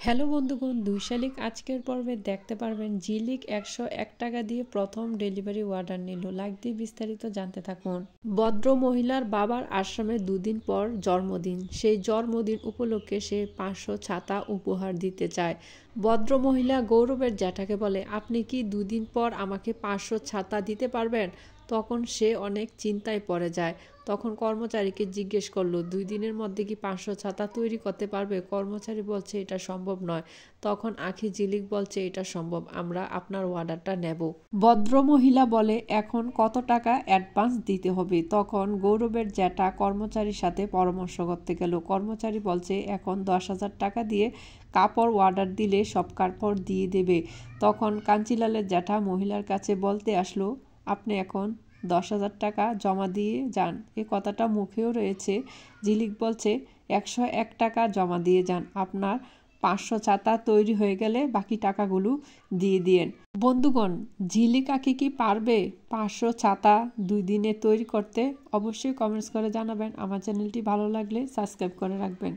Hello বন্ধুগণ, ২ শালিক আজকের পর্বে দেখতে পারবেন ঝিলিক ১০১ টাকা দিয়ে প্রথম ডেলিভারি অর্ডার নিল। লাইক দিয়ে বিস্তারিত জানতে থাকুন। ভদ্র মহিলার বাবার আশ্রমে দুদিন পর জন্মদিন। সেই জন্মদিন উপলক্ষে সে ৫০০ ছাতা উপহার দিতে চায়। ভদ্র মহিলা গৌরবের জ্যাঠাকে বলে, আপনি কি দুদিন পর আমাকে ৫০০ ছাতা দিতে পারবেন? তখন সে অনেক চিন্তায় পড়ে যায়। তখন কর্মচারীকে জিজ্ঞেস করলো, ২ দিনের মধ্যে কি ৫০০ ছাতা তৈরি করতে পারবে? কর্মচারী বলছে এটা সম্ভব নয়। তখন আখি ঝিলিক বলছে এটা সম্ভব, আমরা আপনার অর্ডারটা নেব। ভদ্রমহিলা বলে, এখন কত টাকা অ্যাডভান্স দিতে হবে? তখন গৌরবের জ্যাঠা কর্মচারীর সাথে পরামর্শ করতে গেল। কর্মচারী বলছে এখন ১০,০০০ টাকা দিয়ে কাপড় অর্ডার দিলে সব কাপড় দিয়ে দেবে। তখন কাঞ্চিলালের জ্যাঠা মহিলার কাছে বলতে আসলো, আপনি এখন ১০,০০০ টাকা জমা দিয়ে যান। এ কথাটা মুখেও রয়েছে। ঝিলিক বলছে ১০১ টাকা জমা দিয়ে যান, আপনার ৫০০ ছাতা তৈরি হয়ে গেলে বাকি টাকাগুলো দিয়ে দিয়েন। বন্ধুগণ, ঝিলিক আঁকি কি পারবে ৫০০ ছাতা ২ দিনে তৈরি করতে? অবশ্যই কমেন্টস করে জানাবেন। আমার চ্যানেলটি ভালো লাগলে সাবস্ক্রাইব করে রাখবেন।